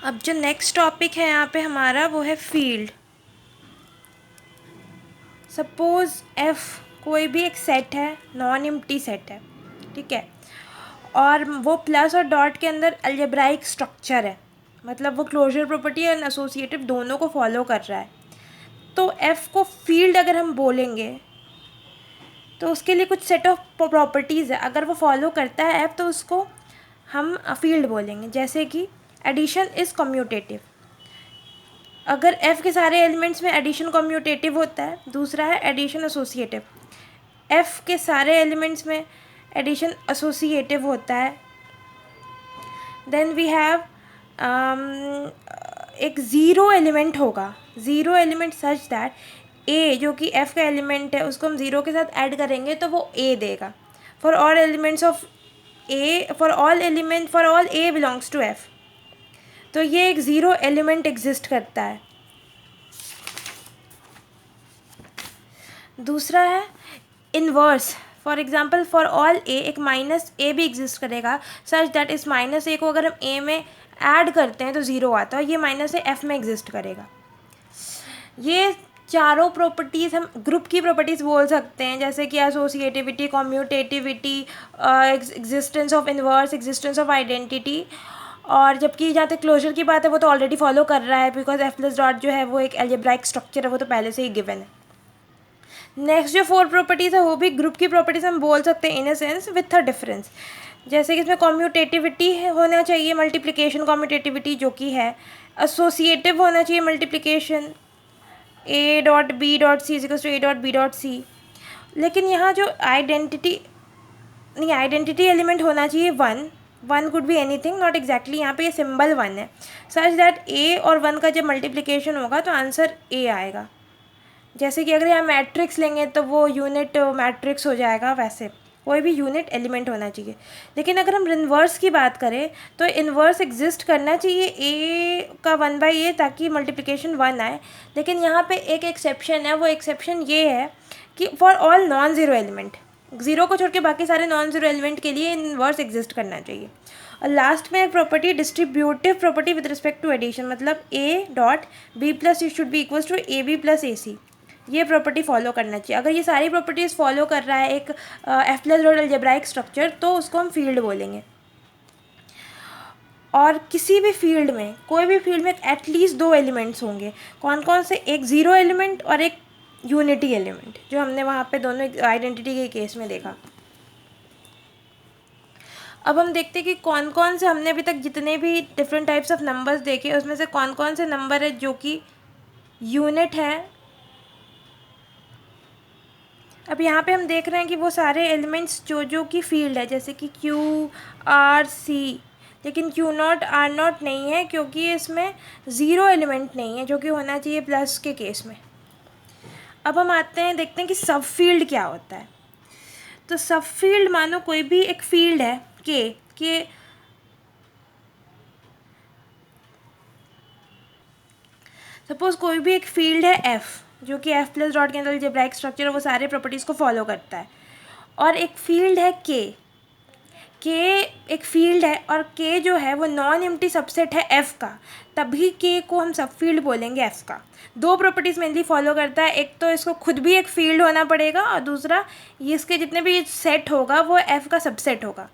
अब जो next topic है यहाँ पे हमारा वो है फील्ड। सपोज़ एफ कोई भी एक सेट है, नॉन एम्प्टी सेट है, ठीक है, और वो प्लस और डॉट के अंदर अलजेब्राइक स्ट्रक्चर है, मतलब वो क्लोजर प्रॉपर्टी एंड एसोसिएटिव दोनों को फॉलो कर रहा है। तो एफ को फील्ड अगर हम बोलेंगे तो उसके लिए कुछ सेट ऑफ प्रॉपर्टीज़ है, अगर वो फॉलो करता है एफ तो उसको हम फील्ड बोलेंगे। जैसे कि एडिशन इज़ कम्यूटेटिव, अगर एफ के सारे एलिमेंट्स में एडिशन कम्यूटेटिव होता है। दूसरा है एडिशन एसोसिएटिव, एफ के सारे एलिमेंट्स में एडिशन एसोसिएटिव होता है। देन वी हैव एक ज़ीरो एलिमेंट होगा, ज़ीरो एलिमेंट सच दैट ए जो कि एफ़ का एलिमेंट है उसको हम ज़ीरो के साथ ऐड करेंगे तो वो ए देगा। For all elements of A, for all A belongs to F, तो ये एक ज़ीरो एलिमेंट एग्जिस्ट करता है। दूसरा है inverse, for example for all a एक माइनस ए भी एग्जिस्ट करेगा सच दैट इस माइनस ए को अगर हम ए में ऐड करते हैं तो ज़ीरो आता है, ये माइनस ए एफ में एग्जिस्ट करेगा। ये चारों प्रॉपर्टीज़ हम ग्रुप की प्रॉपर्टीज़ बोल सकते हैं, जैसे कि associativity, commutativity, existence of inverse, existence of identity. और जबकि जहाँ तक क्लोजर की बात है वो तो ऑलरेडी फॉलो कर रहा है, बिकॉज एफ प्लस डॉट जो है वो एक अलजेब्राइक स्ट्रक्चर है, वो तो पहले से ही गिवन है। नेक्स्ट जो फोर प्रॉपर्टीज़ है वो भी ग्रुप की प्रॉपर्टीज़ हम बोल सकते हैं in a sense with a difference. जैसे कि इसमें कम्यूटेटिविटी होना चाहिए, मल्टीप्लिकेशन कम्यूटेटिविटी जो कि है, एसोसिएटिव होना चाहिए multiplication, A dot B dot C equals to A dot B dot C. लेकिन यहाँ जो आइडेंटिटी एलिमेंट होना चाहिए one, one could be anything, not exactly, यहाँ पे ये सिंबल वन है सच दैट ए और वन का जब मल्टीप्लिकेशन होगा तो आंसर ए आएगा। जैसे कि अगर यहाँ मैट्रिक्स लेंगे तो वो यूनिट मैट्रिक्स हो जाएगा, वैसे कोई भी यूनिट एलिमेंट होना चाहिए। लेकिन अगर हम इन्वर्स की बात करें तो इन्वर्स एग्जिस्ट करना चाहिए ए का वन बाई ए ताकि मल्टीप्लिकेशन वन आए। लेकिन यहाँ पे एक एक्सेप्शन है, वो एक्सेप्शन ये है कि for all non zero element, zero को छोड़ के बाकी सारे नॉन ज़ीरो एलिमेंट के लिए इन्वर्स एग्जिस्ट करना चाहिए। और लास्ट में एक property distributive property with respect to addition, मतलब a dot b plus c should be equals to a b plus a c, ये प्रॉपर्टी फॉलो करना चाहिए। अगर ये सारी प्रॉपर्टीज़ फॉलो कर रहा है एक F plus dot algebraic structure तो उसको हम फील्ड बोलेंगे। और किसी भी फील्ड में, कोई भी फील्ड में एटलीस्ट दो एलिमेंट्स होंगे। कौन कौन से? एक ज़ीरो एलिमेंट और एक यूनिटी एलिमेंट, जो हमने वहाँ पे दोनों आइडेंटिटी के केस में देखा। अब हम देखते हैं कि कौन कौन से, हमने अभी तक जितने भी डिफरेंट टाइप्स ऑफ नंबर्स देखे उसमें से कौन कौन से नंबर है जो कि यूनिट है। अब यहाँ पे हम देख रहे हैं कि वो सारे एलिमेंट्स जो जो की फील्ड है, जैसे कि क्यू आर सी, लेकिन क्यू नॉट आर नॉट नहीं है क्योंकि इसमें ज़ीरो एलिमेंट नहीं है, जो कि होना चाहिए प्लस के केस में। अब हम आते हैं, देखते हैं कि सब फील्ड क्या होता है। तो सब फील्ड, मानो कोई भी एक फील्ड है के सपोज़ कोई भी एक फील्ड है एफ़, जो कि एफ प्लस डॉट के अंदर अलजेब्राइक स्ट्रक्चर है, वो सारे प्रॉपर्टीज़ को फॉलो करता है। और एक फील्ड है के एक फील्ड है, और के जो है वो नॉन एम्प्टी सबसेट है एफ़ का, तभी के को हम सब फील्ड बोलेंगे एफ़ का। दो प्रॉपर्टीज़ मेनली फॉलो करता है, एक तो इसको खुद भी एक फील्ड होना पड़ेगा, और दूसरा ये इसके जितने भी सेट होगा वो एफ़ का सबसेट होगा।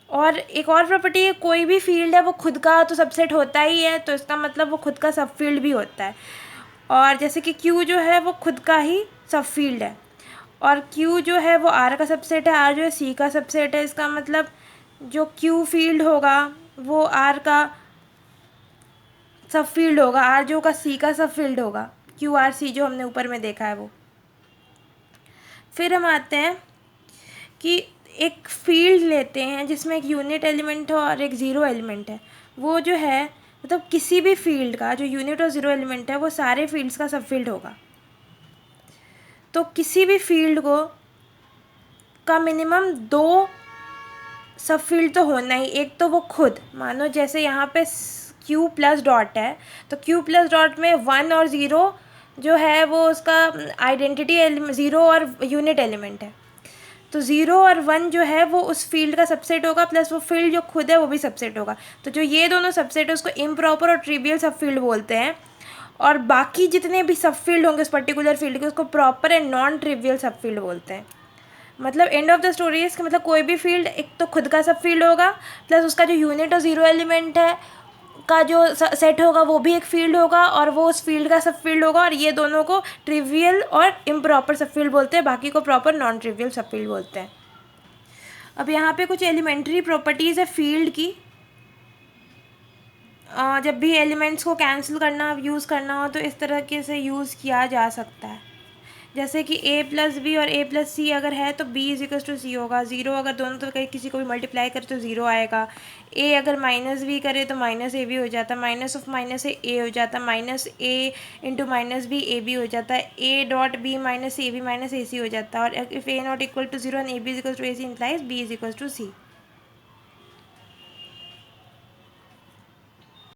और एक और प्रॉपर्टी है, कोई भी फील्ड है वो खुद का तो सबसेट होता ही है, तो इसका मतलब वो खुद का सब फील्ड भी होता है। और जैसे कि क्यू जो है वो खुद का ही सब फील्ड है, और क्यू जो है वो आर का सबसेट है, आर जो है सी का सबसेट है। इसका मतलब जो क्यू फील्ड होगा वो आर का सब फील्ड होगा, आर जो का सी का सब फील्ड होगा, क्यू आर सी जो हमने ऊपर में देखा है वो। फिर हम आते हैं कि एक फील्ड लेते हैं जिसमें एक यूनिट एलिमेंट हो और एक ज़ीरो एलिमेंट है। वो जो है, मतलब किसी भी फील्ड का जो यूनिट और ज़ीरो एलिमेंट है वो सारे फील्ड्स का सब फील्ड होगा। तो किसी भी फील्ड का मिनिमम दो सब फील्ड तो होना ही। एक तो वो खुद, मानो जैसे यहाँ पे क्यू प्लस डॉट है, तो क्यू प्लस डॉट में वन और ज़ीरो जो है वो उसका आइडेंटिटी ज़ीरो और यूनिट एलिमेंट है। तो 0 और 1 जो है वो उस फील्ड का सबसेट होगा, प्लस वो फील्ड जो खुद है वो भी सबसेट होगा। तो जो ये दोनों सबसेट है उसको इम्प्रॉपर और ट्रिवियल सब फील्ड बोलते हैं, और बाकी जितने भी सब फील्ड होंगे उस पर्टिकुलर फील्ड के उसको प्रॉपर एंड नॉन ट्रिवियल सब फील्ड बोलते हैं। मतलब एंड ऑफ द स्टोरी है कि मतलब कोई भी फील्ड एक तो खुद का सब फील्ड होगा, प्लस उसका जो यूनिट और ज़ीरो एलिमेंट है का जो सेट होगा वो भी एक फील्ड होगा, और वो उस फील्ड का सब फील्ड होगा, और ये दोनों को ट्रिवियल और इम्प्रॉपर सब फील्ड बोलते हैं, बाकी को प्रॉपर नॉन ट्रिवियल सब फील्ड बोलते हैं। अब यहाँ पे कुछ एलिमेंट्री प्रॉपर्टीज़ है फील्ड की। जब भी एलिमेंट्स को कैंसिल करना यूज़ करना हो तो इस तरह से यूज़ किया जा सकता है। जैसे कि a प्लस बी और a प्लस सी अगर है तो b इज इक्वल्स टू सी होगा। ज़ीरो अगर दोनों तो कहीं किसी को भी मल्टीप्लाई करे तो ज़ीरो आएगा। a अगर माइनस बी करे तो माइनस ए भी हो जाता है, माइनस ऑफ माइनस ए हो जाता है, minus a into minus b a b हो जाता है, a dot b minus a b minus a c हो जाता है। और if a not equal to zero and a b is equal to a c implies b is equal to C.